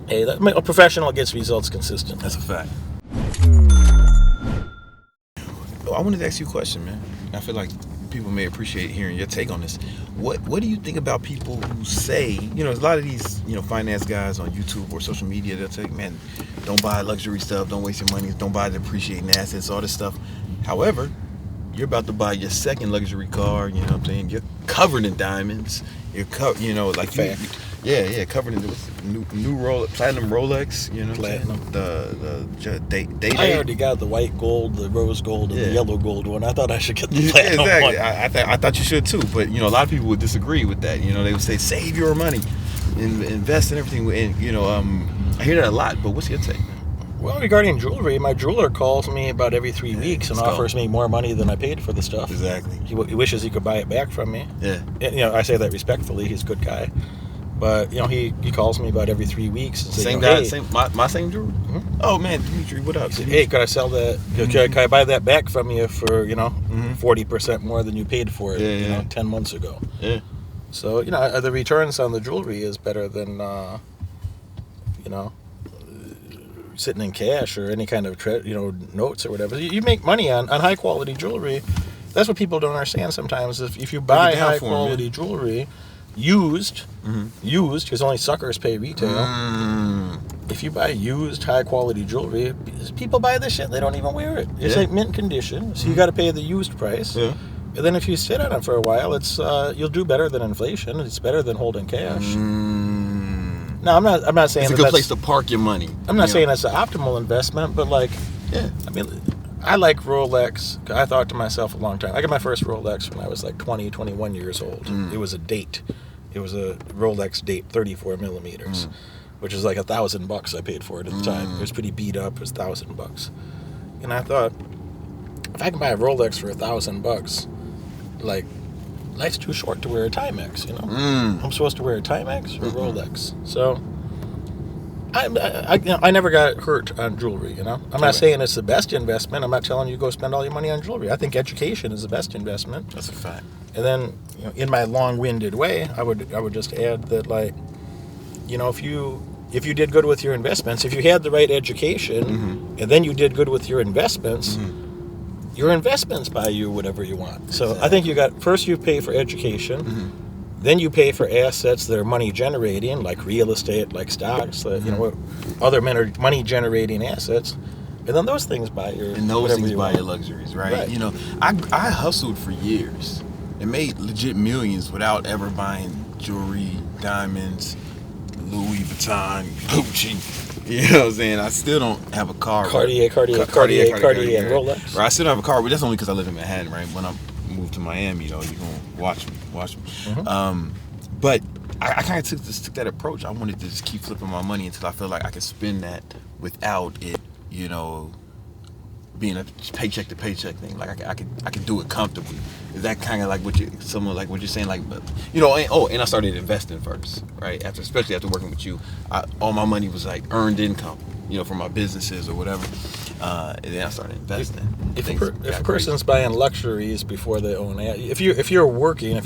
Hey, a professional gets results consistent. That's a fact. I wanted to ask you a question, man. I feel like people may appreciate hearing your take on this. What do you think about people who say, there's a lot of these, finance guys on YouTube or social media, they'll say, man, don't buy luxury stuff, don't waste your money, don't buy depreciating assets, all this stuff. However, you're about to buy your second luxury car, you know what I'm saying? You're covered in diamonds. You're covered, covered in new platinum Rolex, Platinum. The day. I already got the white gold, the rose gold, and the yellow gold one. I thought I should get the platinum exactly. one. I thought you should too, but a lot of people would disagree with that. They would say save your money, invest in everything, and I hear that a lot. But what's your take? Well, regarding jewelry, my jeweler calls me about every 3 weeks and offers me more money than I paid for the stuff. Exactly. He wishes he could buy it back from me. Yeah. And, I say that respectfully. He's a good guy. But, he calls me about every 3 weeks. And says, same guy, hey, my same jeweler? Mm-hmm. Oh, man, Dimitri, what up? Said, hey, could I sell that? Can I buy that back from you for, 40% more than you paid for it, 10 months ago? Yeah. So, the returns on the jewelry is better than, sitting in cash or any kind of notes or whatever. You make money on high quality jewelry. That's what people don't understand sometimes. If you buy high quality jewelry used, because only suckers pay retail. If you buy used high quality jewelry, people buy this shit, they don't even wear it. It's like mint condition, so you got to pay the used price. Yeah. And then if you sit on it for a while, it's you'll do better than inflation. It's better than holding cash. No, I'm not saying it's a good place to park your money. I'm not saying that's the optimal investment, but I like Rolex. I thought to myself a long time. I got my first Rolex when I was like 20, 21 years old. It was a date. It was a Rolex date, 34 millimeters, which is like $1,000 I paid for it at the time. It was pretty beat up. It was $1,000, and I thought, if I can buy a Rolex for $1,000, like, life's too short to wear a Timex, I'm supposed to wear a Timex or Rolex. So I never got hurt on jewelry, I'm not saying it's the best investment. I'm not telling you go spend all your money on jewelry. I think education is the best investment. That's a fact. And then, in my long-winded way, I would just add that, like, if you did good with your investments, if you had the right education, and then you did good with your investments, your investments buy you whatever you want. So exactly. I think first you pay for education, then you pay for assets that are money generating, like real estate, like stocks, other money generating assets, and then those things buy your your luxuries, right? I hustled for years and made legit millions without ever buying jewelry, diamonds, Louis Vuitton, Gucci. You know what I'm saying? I still don't have a car. Cartier, and Rolex. Right, I still don't have a car, but that's only because I live in Manhattan, right? When I move to Miami, you're going to watch me. But I kind of took that approach. I wanted to just keep flipping my money until I feel like I could spend that without it, being a paycheck to paycheck thing. Like I could do it comfortably. Is that kind of like what you're saying? Like, and I started investing first, right? Especially after working with you, all my money was like earned income, from my businesses or whatever. And then I started investing. If a person's buying luxuries before they own it, if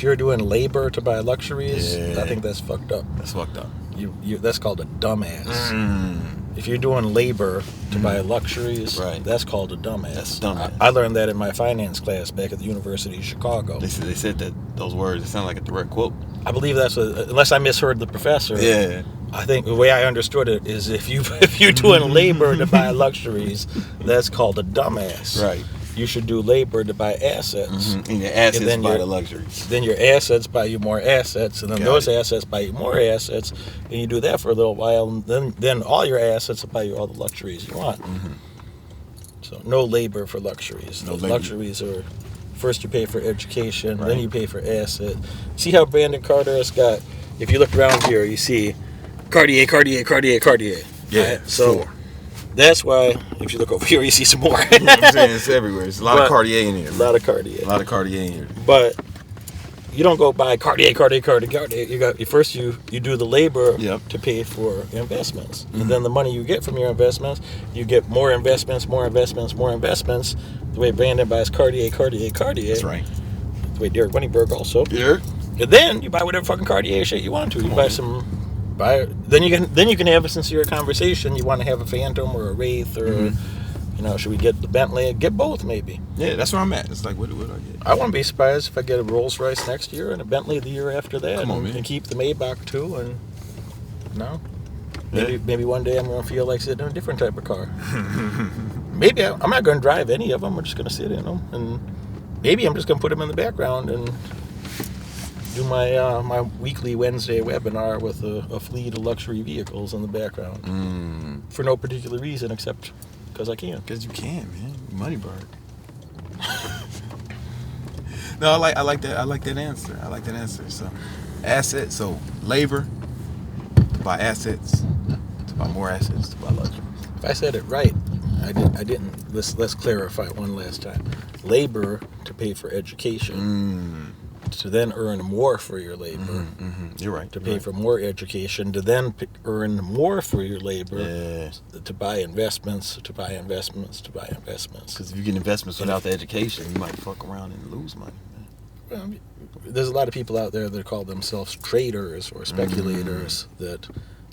you're doing labor to buy luxuries, I think that's fucked up. That's fucked up. That's called a dumbass. If you're doing labor to buy luxuries, that's called a dumbass. That's dumbass. I learned that in my finance class back at the University of Chicago. They said that those words. It sound like a direct quote. I believe unless I misheard the professor. Yeah. I think the way I understood it is if you're doing labor to buy luxuries, that's called a dumbass. Right. You should do labor to buy assets. And your assets buy the luxuries. Then your assets buy you more assets, and then those assets buy you more assets, and you do that for a little while, and then all your assets will buy you all the luxuries you want. So no labor for luxuries. Luxuries are, first you pay for education, then you pay for asset. See how Brandon Carter has got, if you look around here, you see Cartier. Yeah, right? So that's why, if you look over here, you see some more. You know what I'm saying? It's everywhere. There's a lot of Cartier in here. A lot of Cartier in here. But you don't go buy Cartier. First you do the labor to pay for investments. And then the money you get from your investments, you get more investments. The way Brandon buys Cartier. That's right. The way Derek Moneyberg also. Yeah. And then you buy whatever fucking Cartier shit you want to. You buy some buy. Then you can have a sincere conversation. You want to have a Phantom or a Wraith or, should we get the Bentley? Get both maybe. Yeah, that's where I'm at. It's like, what do I get? I wouldn't be surprised if I get a Rolls Royce next year and a Bentley the year after that. Come on, man. And keep the Maybach too. And maybe one day I'm going to feel like sitting in a different type of car. Maybe I'm not going to drive any of them. I'm just going to sit in them, and maybe I'm just going to put them in the background and do my my weekly Wednesday webinar with a fleet of luxury vehicles in the background for no particular reason except because I can. Because you can, man. Moneyberg. No, I like that. I like that answer. So, assets. So labor to buy assets, to buy more assets, to buy luxury. If I said it right, I didn't. Let's clarify one last time. Labor to pay for education. To then earn more for your labor. You're right. To pay for more education, to then earn more for your labor. Yeah. To buy investments, to buy investments, to buy investments. Because if you get investments without the education, you might fuck around and lose money. Well, there's a lot of people out there that call themselves traders or speculators that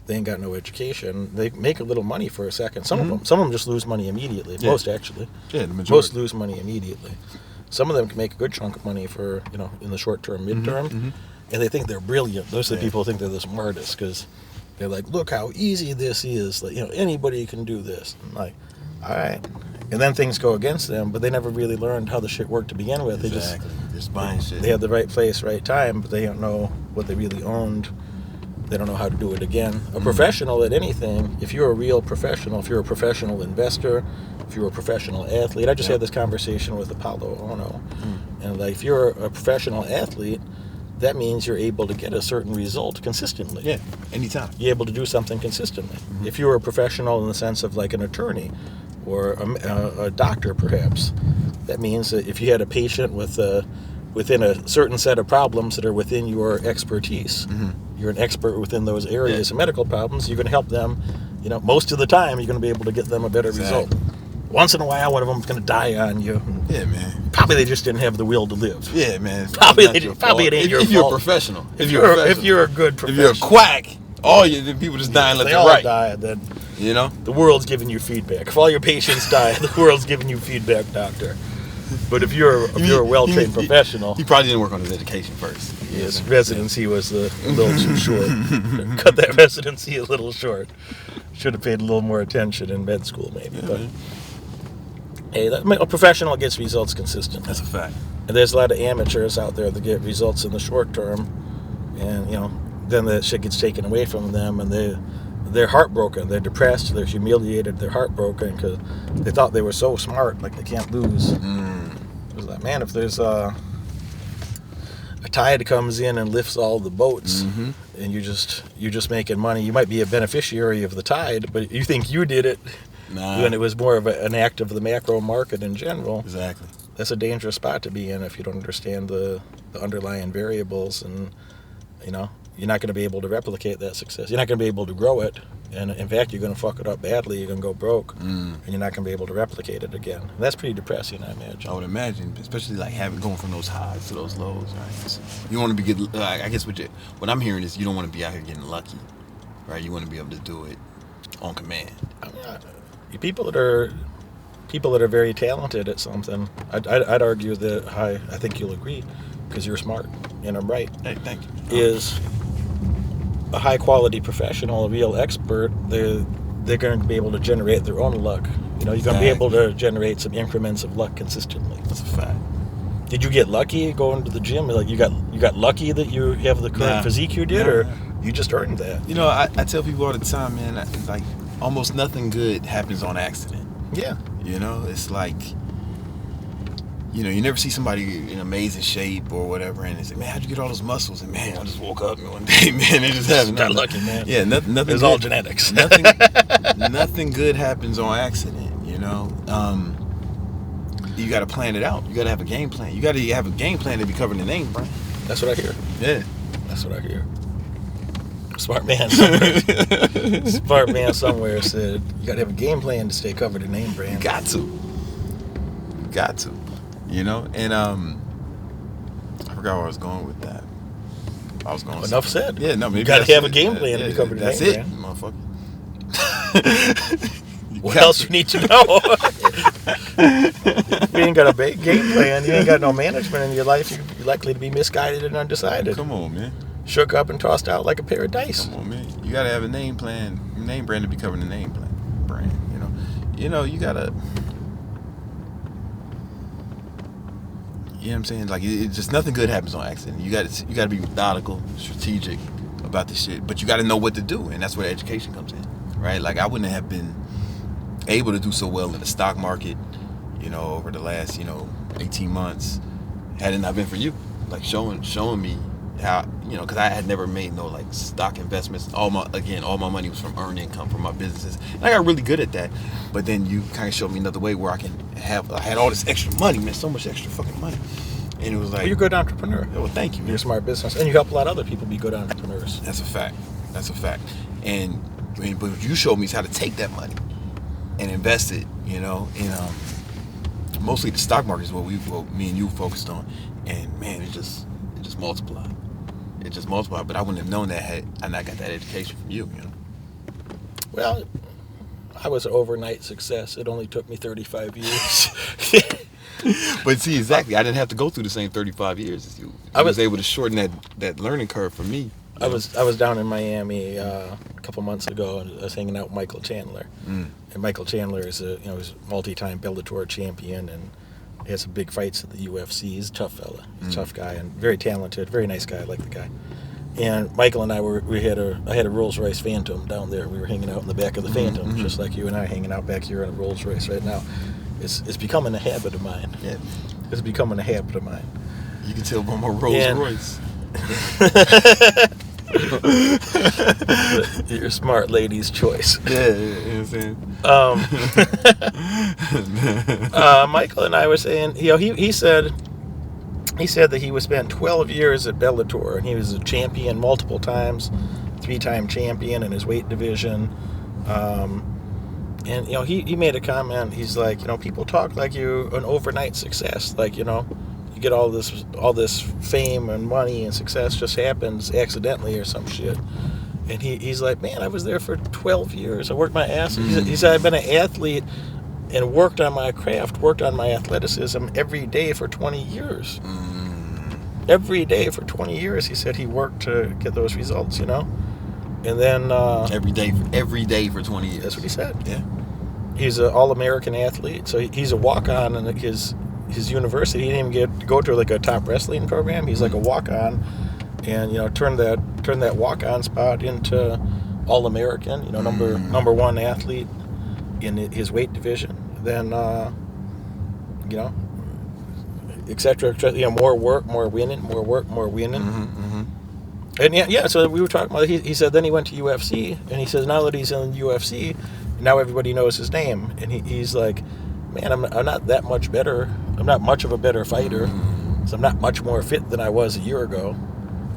they ain't got no education. They make a little money for a second. Some of them just lose money immediately. Yeah. Most actually. Yeah, the majority. Most lose money immediately. Some of them can make a good chunk of money for, in the short term, midterm, and they think they're brilliant. Those are the people who think they're the smartest because they're like, look how easy this is. Like, anybody can do this. And like, all right. And then things go against them, but they never really learned how the shit worked to begin with. Exactly. They just buying shit. They had the right place, right time, but they don't know what they really owned. They don't know how to do it again. A professional at anything, if you're a real professional, if you're a professional investor, if you're a professional athlete. I just had this conversation with Apollo Ono. And if you're a professional athlete, that means you're able to get a certain result consistently. Yeah, anytime. You're able to do something consistently. If you're a professional in the sense of like an attorney or a doctor perhaps, that means that if you had a patient within a certain set of problems that are within your expertise, you're an expert within those areas of medical problems, you're going to help them. Most of the time, you're going to be able to get them a better result. Once in a while, one of them's going to die on you. Yeah, man. Probably they just didn't have the will to live. Yeah, man. Probably it ain't your fault. If you're a professional. If you're a good professional. If you're a quack, then people just dying left they and all right. die, then The world's giving you feedback. If all your patients die, the world's giving you feedback, doctor. But if you're a well-trained professional, he probably didn't work on his education first. His residency was a little too short. Cut that residency a little short. Should have paid a little more attention in med school, maybe. But hey, a professional gets results consistently. That's a fact. And there's a lot of amateurs out there that get results in the short term, and then the shit gets taken away from them, and they're heartbroken, they're depressed, they're humiliated, they're heartbroken because they thought they were so smart, like they can't lose. It was like, man, if there's a tide comes in and lifts all the boats, and you're just making money, you might be a beneficiary of the tide, but you think you did it. When it was more of an act of the macro market in general. Exactly. That's a dangerous spot to be in if you don't understand the underlying variables, and you're not going to be able to replicate that success. You're not going to be able to grow it, and in fact, you're going to fuck it up badly. You're going to go broke, and you're not going to be able to replicate it again. And that's pretty depressing, I imagine. I would imagine, especially going from those highs to those lows. Right? You want to be good. I guess what I'm hearing is you don't want to be out here getting lucky, right? You want to be able to do it on command. People that are very talented at something, I'd argue that I think you'll agree, because you're smart and I'm right. Hey, thank you. Is a high quality professional, a real expert, they're going to be able to generate their own luck. You're going to be able to generate some increments of luck consistently. That's a fact. Did you get lucky going to the gym? Like you got lucky that you have the current physique you did, or you just earned that? I tell people all the time, man. It's like almost nothing good happens on accident. Yeah. It's like, you never see somebody in amazing shape or whatever, and they say, man, how'd you get all those muscles? And man, I just woke up and one day, man, it just happened. Got lucky, man. Yeah, nothing. It's all genetics. Nothing good happens on accident. You got to plan it out. You got to have a game plan. You got to have a game plan to be covered in the name brand. That's what I hear. Yeah, that's what I hear. Smart man somewhere. Smart man somewhere said you got to have a game plan to stay covered in name brand. You got to. And I forgot where I was going with that. I was going. Enough said. Yeah, no, maybe you got to have a game plan to become a name brand. That's it, motherfucker. What else you need to know? If you ain't got a big game plan, you ain't got no management in your life, you're likely to be misguided and undecided. Come on, man. Shook up and tossed out like a pair of dice. Come on, man. You got to have a name plan, name brand to become a name brand. You know, you got to. You know what I'm saying? Like, it just nothing good happens on accident. You got to be methodical, strategic about this shit, but you got to know what to do, and that's where education comes in, right? Like, I wouldn't have been able to do so well in the stock market, over the last, 18 months, had it not been for you, like showing me how, because I had never made no like stock investments. All my money was from earned income from my businesses, and I got really good at that. But then you kind of showed me another way where I had all this extra money, man, so much extra fucking money, and it was like, you're a good entrepreneur. Well, thank you. You're a smart business, and you help a lot of other people be good entrepreneurs. That's a fact. And but you showed me how to take that money and invest it, in mostly the stock market is what me and you focused on, and man, it just multiplied. It just multiplied, but I wouldn't have known that had I not got that education from you. Well, I was an overnight success. It only took me 35 years. But see, exactly, I didn't have to go through the same 35 years as you. I was able to shorten that learning curve for me. I was down in Miami a couple months ago, and I was hanging out with Michael Chandler. And Michael Chandler is he's a multi-time Bellator champion, and he has some big fights at the UFC. He's a tough fella. He's a tough guy and very talented, very nice guy. I like the guy. And Michael and I I had a Rolls Royce Phantom down there. We were hanging out in the back of the Phantom, just like you and I hanging out back here in a Rolls Royce right now. It's becoming a habit of mine. Yeah. It's becoming a habit of mine. You can tell by my Rolls Royce. You're a smart lady's choice. Yeah, you know what I'm saying? Michael and I were saying, he said that he was spent 12 years at Bellator, and he was a champion multiple times, 3-time champion in his weight division. And he made a comment. He's like, people talk like you're an overnight success, like you get all this fame and money and success just happens accidentally or some shit. And he's like, man, I was there for 12 years. I worked my ass. He said, I've been an athlete and worked on my craft, worked on my athleticism every day for 20 years. Every day for 20 years, he said he worked to get those results, And then every day for 20 years. That's what he said. Yeah. He's an all-American athlete, so he's a walk-on in his university. He didn't even get to go to like a top wrestling program. He's like a walk-on, and turned that walk-on spot into all-American. Number one athlete in his weight division. Then et cetera, et cetera. More work, more winning. More work, more winning. And so we were talking about. He said then he went to UFC, and he says now that he's in UFC, now everybody knows his name, and he's like, man, I'm not that much better. I'm not much of a better fighter. So I'm not much more fit than I was a year ago,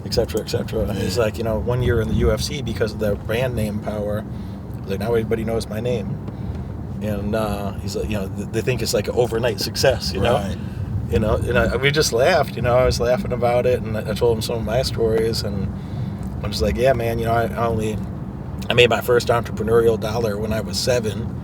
et cetera, et cetera. And he's like, 1 year in the UFC because of the brand name power, like now everybody knows my name. And he's like, they think it's like an overnight success, Right. And we just laughed, I was laughing about it, and I told him some of my stories, and I'm just like, yeah, man, I made my first entrepreneurial dollar when I was 7.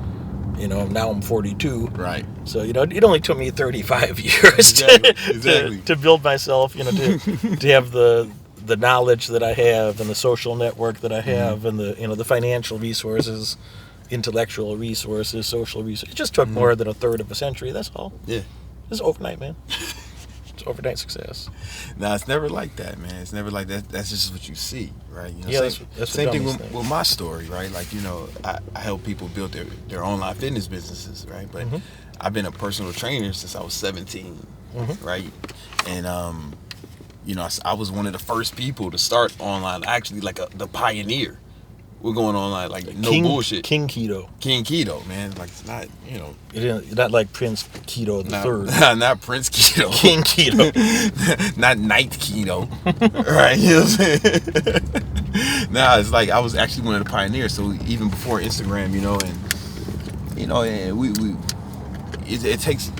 Now I'm 42. Right. So, it only took me 35 years exactly. to build myself, to have the knowledge that I have and the social network that I have and the financial resources, intellectual resources, social resources. It just took more than a third of a century. That's all. Yeah. It's overnight, man. It's overnight success. No, it's never like that, man. It's never like that. That's just what you see, right? That's same thing with my story, right? Like, I help people build their online fitness businesses, right? But I've been a personal trainer since I was 17, right? And, I was one of the first people to start online, actually, like the pioneer. We're going online, like no bullshit. King Keto, man. Like, it's not, It's not like Prince Keto the Third. Not Prince Keto. King Keto. Not Night Keto. Right? You know what I'm saying? Nah, it's like I was actually one of the pioneers. So even before Instagram, it takes,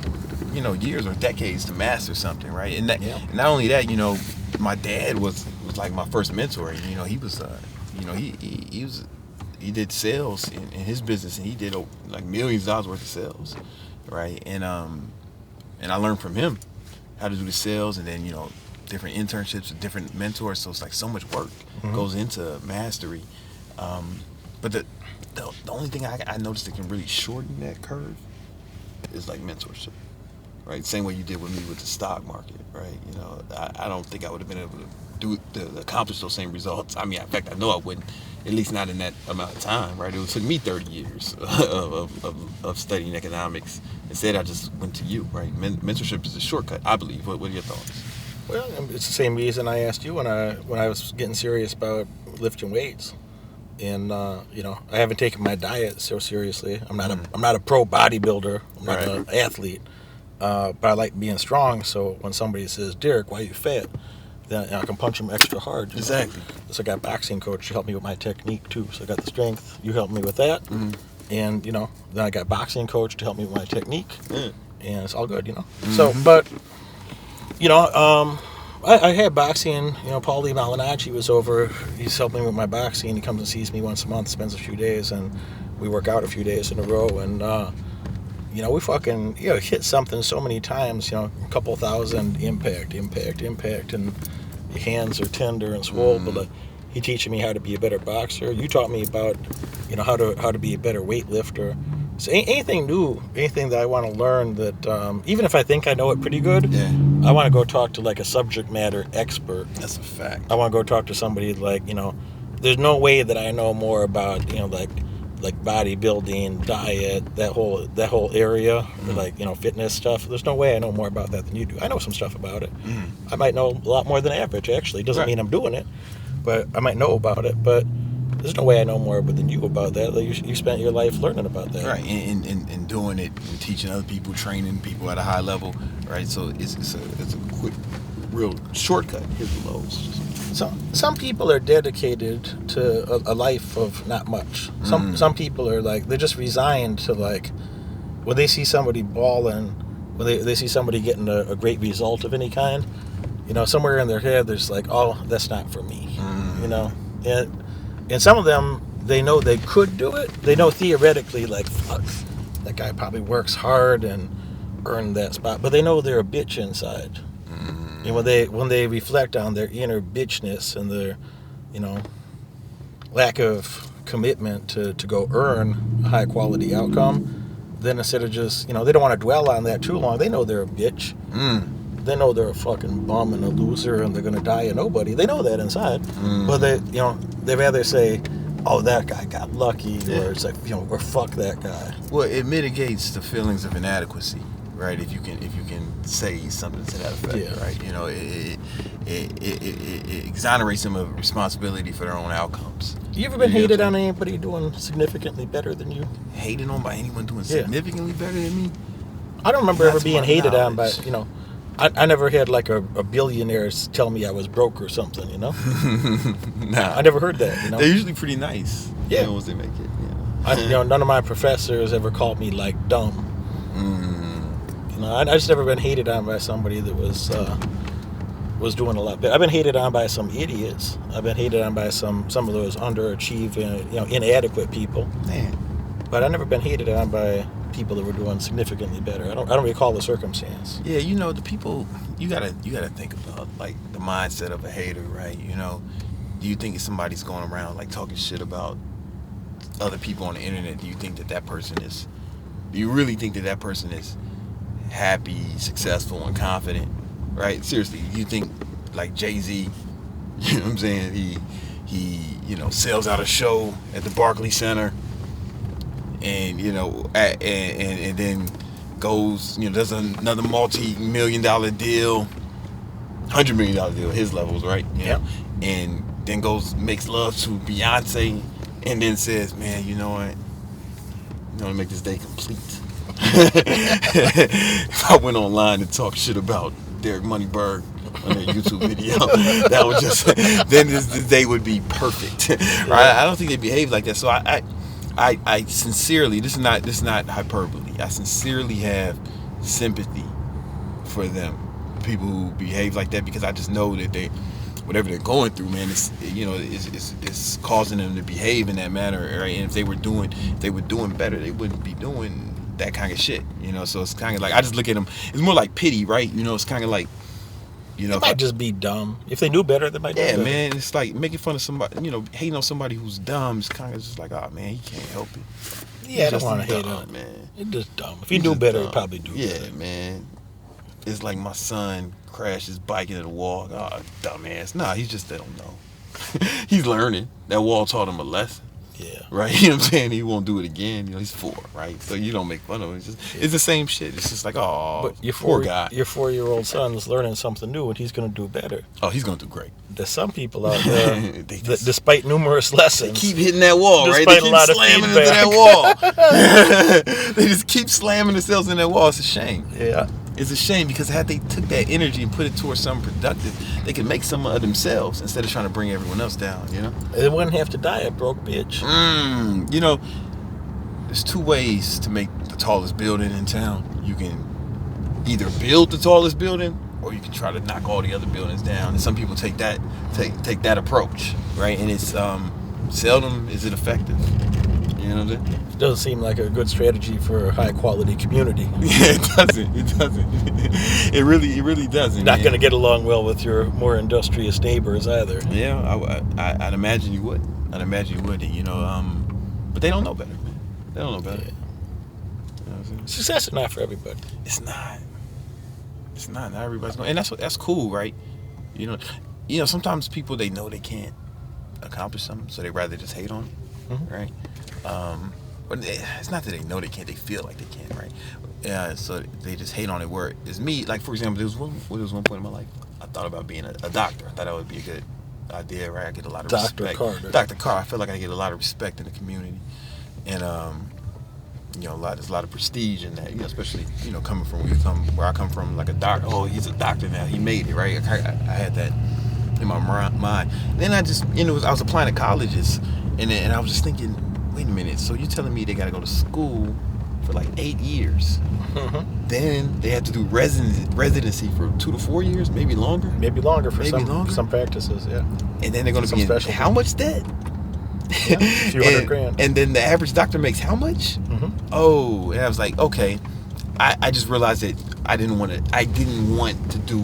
years or decades to master something, right? And not only that, my dad was was like my first mentor. You know, he was, you know, he did sales in his business, and he did like millions of dollars worth of sales, right? And I learned from him how to do the sales, and then, you know, different internships with different mentors. So it's like so much work goes into mastery. But the only thing I noticed that can really shorten that curve is like mentorship, right? Same way you did with me with the stock market, right? You know, I don't think I would have been able to accomplish those same results. I mean, in fact, I know I wouldn't, at least not in that amount of time, right? It took me 30 years of studying economics. Instead, I just went to you, right? Mentorship is a shortcut, I believe. What are your thoughts? Well, it's the same reason I asked you when I was getting serious about lifting weights. And you know, I haven't taken my diet so seriously. I'm not a pro bodybuilder. I'm not an athlete, but I like being strong. So when somebody says, "Derek, why are you fat?" then I can punch them extra hard. Exactly. So I got a boxing coach to help me with my technique too. So I got the strength. You helped me with that, and you know, then I got boxing coach to help me with my technique, and it's all good. You know. So, but you know, I had boxing. You know, Paul Lee Malinacci was over. He's helping me with my boxing. He comes and sees me once a month, spends a few days, and we work out a few days in a row. And you know, we fucking hit something so many times. You know, a couple thousand impact, and your hands are tender and swole. But he teaching me how to be a better boxer. You taught me about, you know, how to be a better weightlifter. So anything new, anything that I want to learn that, even if I think I know it pretty good, I want to go talk to like a subject matter expert. That's a fact. I want to go talk to somebody like, you know, there's no way that I know more about, you know, like bodybuilding, diet, that whole area, like, you know, fitness stuff. There's no way I know more about that than you do. I know some stuff about it. I might know a lot more than average, actually. Doesn't mean I'm doing it, but I might know about it. But there's no way I know more than you about that. Like you spent your life learning about that. Right, and doing it and teaching other people, training people at a high level, right? So it's a quick, real shortcut. Here's the lows. Some people are dedicated to a life of not much. Some people are like, they're just resigned to, like, when they see somebody balling, when they see somebody getting a great result of any kind, you know, somewhere in their head there's like, oh, that's not for me, you know. And some of them, they know they could do it. They know theoretically, like, fuck, that guy probably works hard and earned that spot. But they know they're a bitch inside. And when they reflect on their inner bitchness and their, you know, lack of commitment to go earn a high quality outcome, then instead of just, you know, they don't want to dwell on that too long. They know they're a bitch. They know they're a fucking bum and a loser and they're going to die a nobody. They know that inside. But they rather say, oh, that guy got lucky, or it's like, you know, or fuck that guy. Well, it mitigates the feelings of inadequacy, right? If you can say something to that effect, right? You know, it exonerates them of responsibility for their own outcomes. You ever been hated on anybody doing significantly better than you? Hated on by anyone doing significantly better than me? I don't remember ever being hated on by, you know, I never had like a billionaire tell me I was broke or something, you know? Nah. I never heard that, you know? They're usually pretty nice. Yeah. You know, once they make it, you know, none of my professors ever called me like dumb. You know, I just never been hated on by somebody that was doing a lot better. I've been hated on by some idiots. I've been hated on by some of those underachieving, you know, inadequate people. Man. But I've never been hated on by people that were doing significantly better. I don't recall the circumstance. Yeah, you know, the people, you gotta think about, like, the mindset of a hater, right? You know, do you think if somebody's going around like talking shit about other people on the internet, do you really think that person is happy, successful, and confident, right? Seriously, you think like Jay-Z, you know what I'm saying, he you know, sells out a show at the Barclays Center, and, you know, and then goes, you know, does another multi-million-dollar deal, $100 million deal, his levels, right? You know? And then makes love to Beyonce, and then says, man, you know what? You know, to make this day complete. If I went online and talked shit about Derek Moneyberg on their YouTube video, that would just, then this day would be perfect, right? I don't think they behave like that. So I sincerely, this is not hyperbole, I sincerely have sympathy for them, people who behave like that, because I just know that whatever they're going through, man, it's causing them to behave in that manner, right? And if they were doing better, they wouldn't be doing that kind of shit, So it's kind of like, I just look at them. It's more like pity, right? It's kind of like, It might just be dumb. If they knew better, they might do better. Yeah, man. It's like making fun of somebody, hating on somebody who's dumb. It's kind of just like, oh, man, he can't help it. Yeah, I don't want to hate on it, man. It's just dumb. If he knew better, he'd probably do better. Yeah, man. It's like my son crashed his bike into the wall. Oh, dumbass. Nah, he don't know. He's learning. That wall taught him a lesson. Yeah. Right? You know what I'm saying? He won't do it again. He's 4, right? So you don't make fun of him. It's the same shit. It's just like, oh, but poor guy. Your 4-year-old son's learning something new, and he's going to do better. Oh, he's going to do great. There's some people out there that, despite numerous lessons, they keep hitting that wall, right? They keep slamming into that wall. They just keep slamming themselves in that wall. It's a shame. Yeah. It's a shame, because had they took that energy and put it towards something productive, they could make some of themselves instead of trying to bring everyone else down, They wouldn't have to die a broke bitch. There's 2 ways to make the tallest building in town. You can either build the tallest building, or you can try to knock all the other buildings down. And some people take that approach, right? And it's seldom is it effective. You know what I'm saying? It doesn't seem like a good strategy for a high quality community. Yeah, it doesn't. It really doesn't. Not going to get along well with your more industrious neighbors either. Yeah, I'd imagine you would. But they don't know better, man. They don't know better. Yeah. You know what I'm saying? Success is not for everybody. It's not. Not everybody's going. And that's cool, right? Sometimes people, they know they can't accomplish something, so they rather just hate on it, right? But it's not that they know they can't, they feel like they can, right? Yeah, so they just hate on it. Where it's me, like, for example, there was one point in my life I thought about being a doctor. I thought that would be a good idea, right? I get a lot of respect. Dr. Carr. I feel like I get a lot of respect in the community, and there's a lot of prestige in that, especially coming from where I come from, like a doctor. Oh, he's a doctor now. He made it, right? I had that in my mind. Then I just, I was applying to colleges, and I was just thinking, wait a minute. So you're telling me they got to go to school for like 8 years? Then they have to do residency for 2 to 4 years, maybe longer. Maybe longer for some practices, yeah. And then they're going to be in how much debt? Yeah, a few $100,000. And then the average doctor makes how much? Oh, and I was like, okay. I just realized that I didn't want to do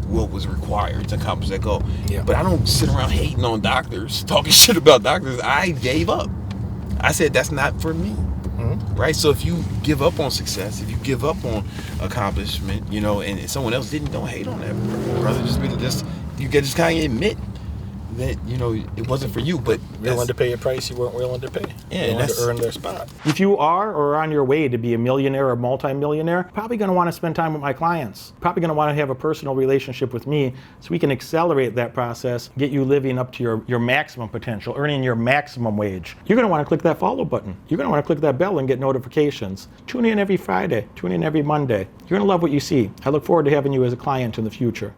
what was required to accomplish that goal. Yeah. But I don't sit around hating on doctors, talking shit about doctors. I gave up. I said, that's not for me. Right? So if you give up on success, if you give up on accomplishment, and someone else didn't, don't hate on that, brother. You can just kind of admit that it wasn't for you, but willing to pay a price you weren't willing to pay. Yeah, willing to earn their spot. If you are or on your way to be a millionaire or multimillionaire, probably going to want to spend time with my clients. Probably going to want to have a personal relationship with me, so we can accelerate that process, get you living up to your maximum potential, earning your maximum wage. You're going to want to click that follow button. You're going to want to click that bell and get notifications. Tune in every Friday. Tune in every Monday. You're going to love what you see. I look forward to having you as a client in the future.